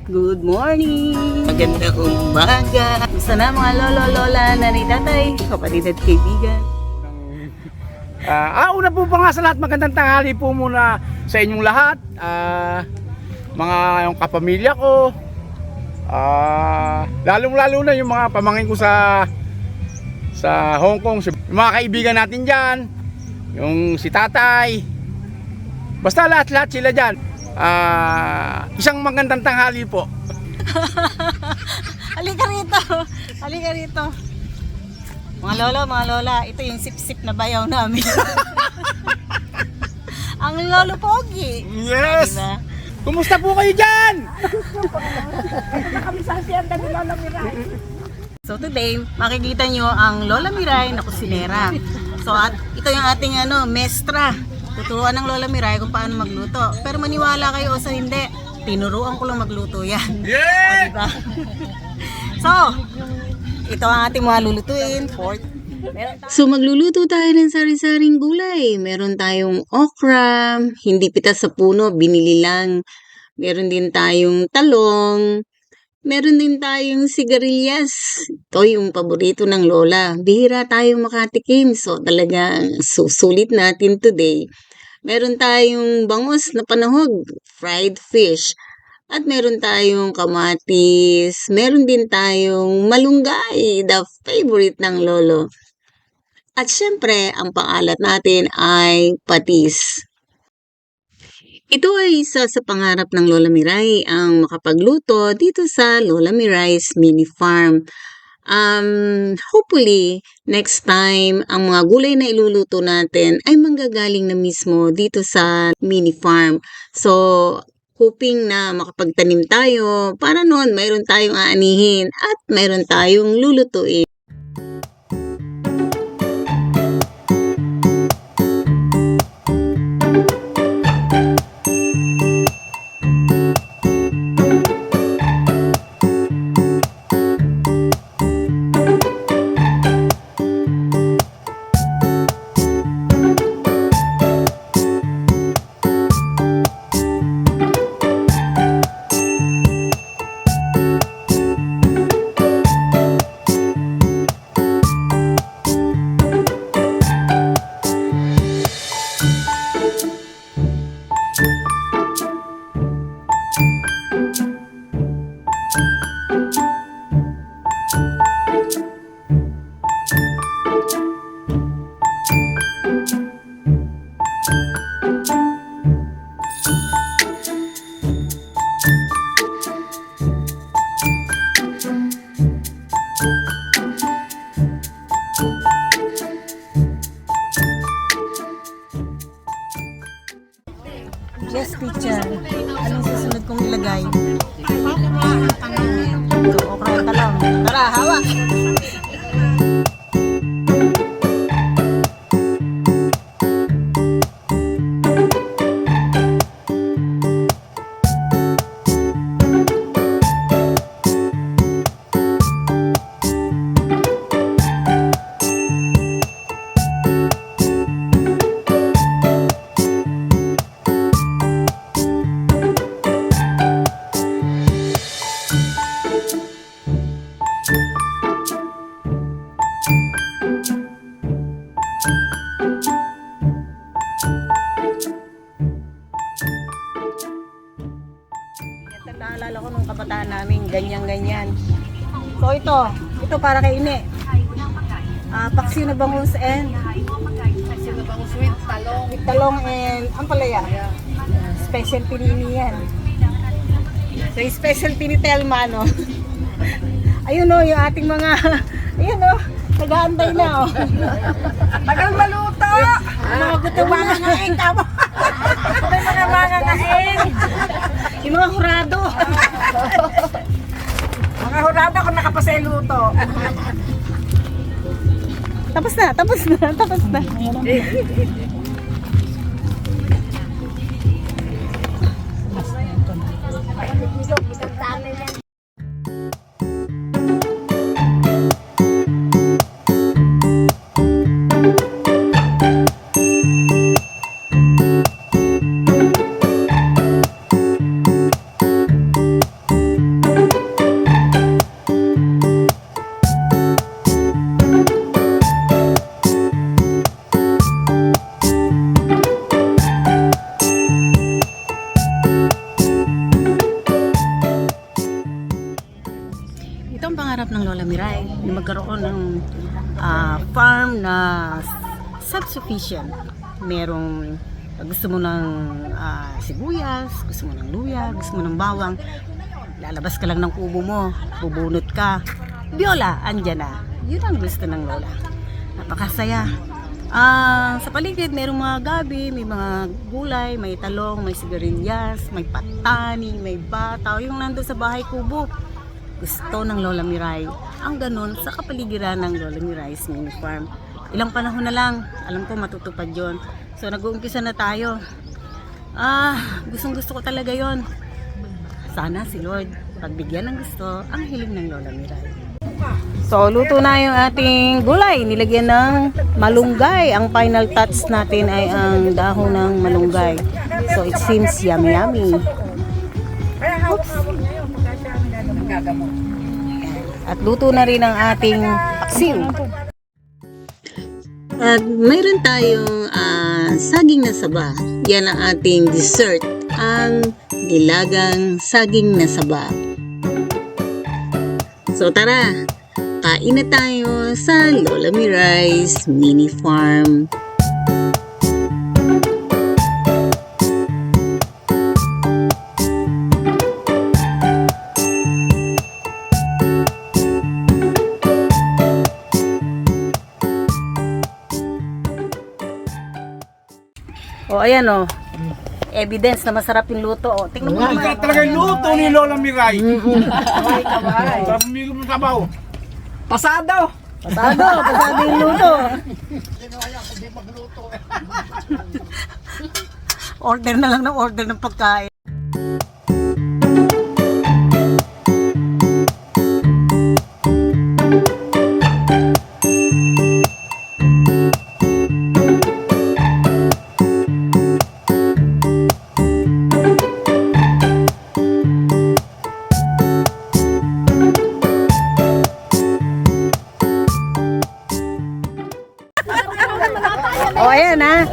Good morning! Magandang umaga! Gusto na mga lolo, lola, nanay, tatay, kapatid at kaibigan. Una po pa nga sa lahat, magandang tanghali po muna sa inyong lahat. Mga yung kapamilya ko. Lalong-lalo na yung mga pamangkin ko sa Hong Kong. Yung mga kaibigan natin dyan. Yung si tatay. Basta lahat-lahat sila dyan. Isang magandang tanghali po. Halika rito! Halika rito! Mga lolo, mga lola, ito yung sip-sip na bayaw namin. Ang lolo pogi! Yes! Diba? Kumusta po kayo dyan? So today, makikita nyo ang Lola Miray na kusinera. So at ito yung ating mestra. Tuturuan ng Lola Miray kung paano magluto. Pero maniwala kayo o sa hindi, tinuruan ko lang magluto yan. Yeah! O, diba? So, ito ang ating mga lulutuin. So magluluto tayo ng sari-saring gulay. Meron tayong okra, hindi pitas sa puno, binili lang. Meron din tayong talong. Meron din tayong sigarilyas. Ito yung paborito ng lola. Bihira tayong makatikim. So talagang susulit natin today. Meron tayong bangus na panahog, fried fish. At meron tayong kamatis. Meron din tayong malunggay, the favorite ng lolo. At syempre, ang pang-alat natin ay patis. Ito ay isa sa pangarap ng Lola Miray, ang makapagluto dito sa Lola Miray's Mini Farm. Hopefully, next time, ang mga gulay na iluluto natin ay manggagaling na mismo dito sa Mini Farm. So, hoping na makapagtanim tayo para noon mayroon tayong aanihin at mayroon tayong lulutuin. Yes, teacher. Anong susunod kong ilagay? Ito, okra at talong. Tara, hawak! Naalala ko nung kabataan namin, ganyan-ganyan. So ito para kay Ine. Paksiw na bangus and with talong. With talong and ampalaya. Special pinini yan. So special ni Telma, no? Ayun o, yung ating mga, ayun o, nag-aantay na o. Tagal maluto! Mga gutom mga ngaing, tama. May mga ngaing! Yung mga hurado. Mga hurada kung nakapasa yung luto. Tapos na, tapos na, tapos na. pinapangarap ng Lola Miray na magkaroon ng farm na self-sufficient. Merong gusto mo ng sibuyas, gusto mo ng luya, gusto mo ng bawang, lalabas ka lang ng kubo mo, bubunot ka, biola, andyan na. Yun ang gusto ng Lola. Napakasaya. Sa paligid, merong mga gabi, may mga gulay, may talong, may sigarilyas, may patani, may bataw, yung nandun sa bahay kubo. Gusto ng Lola Miray ang ganun sa kapaligiran ng Lola Miray's mini farm. Ilang panahon na lang, alam ko matutupad yon. So nag-uumpisa na tayo. Gustong gusto ko talaga yon. Sana si Lord pagbigyan ng gusto ang hiling ng Lola Miray. So luto na yung ating gulay. Nilagyan ng malunggay. Ang final touch natin ay ang dahon ng malunggay. So it seems yummy yummy. At luto na rin ang ating paksiw. At mayroon tayong saging na saba. Yan ang ating dessert. Ang nilagang saging na saba. So tara, kain na tayo sa Lola Miray's mini farm. O ayan o, evidence na masarap yung luto. O, tingnan mo naman. Talaga yung luto ni Lola Miray. Sarap umigo mo sabaw. Pasado! Pasado yung luto. Order na lang ng order ng pagkain. O, ayan na.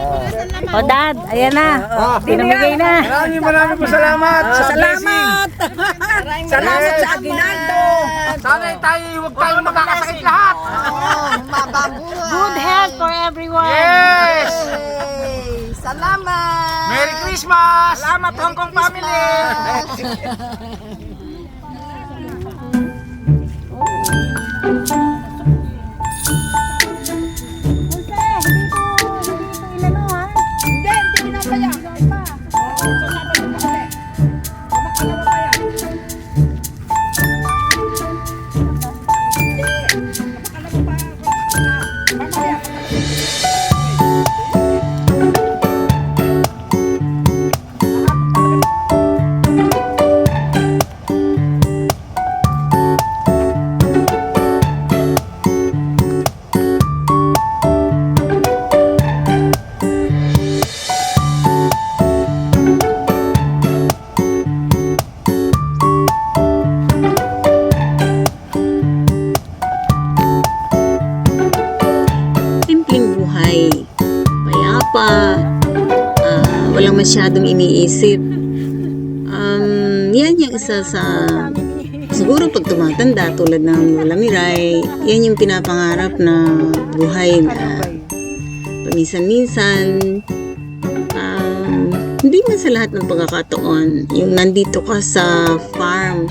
O, Dad, ayan na. Pinamigay na. Maraming po salamat sa Salamat! Salamat sa Aguinaldo! Sana tayo huwag tayong magkakasakit lahat. Good health for everyone. Yes! Salamat! Merry Christmas! Salamat Hong Kong family! Walang masyadong iniisip. Yan yung isa sa siguro pag tumatanda tulad ng Lola Miray, yan yung pinapangarap na buhay na paminsan-minsan hindi man sa lahat ng pagkakataon yung nandito ka sa farm,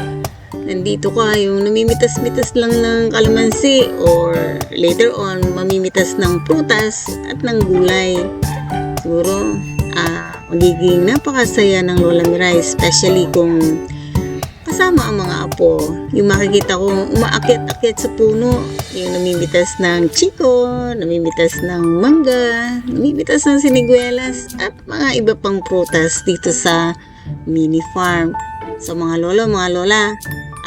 nandito ka yung namimitas-mitas lang ng kalamansi or later on mamimitas ng prutas at ng gulay. Siguro magiging napakasaya ng Lola Miray, especially kung kasama ang mga apo. Yung makikita ko umaakyat-akyat sa puno, yung namimitas ng chiko, namimitas ng mangga, namimitas ng siniguelas at mga iba pang prutas dito sa mini farm. So mga lola,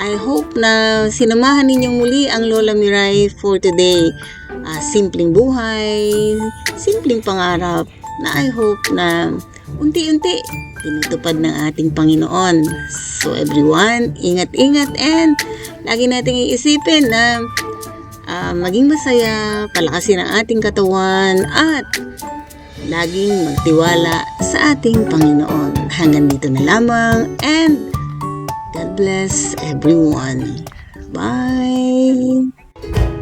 I hope na sinamahan ninyong muli ang Lola Miray for today. Simpleng buhay, simpleng pangarap na I hope na unti-unti tinutupad ng ating Panginoon. So everyone, ingat-ingat and lagi nating iisipin na maging masaya, palakasin ang ating katawan at laging magtiwala sa ating Panginoon. Hanggang dito na lamang and God bless everyone. Bye!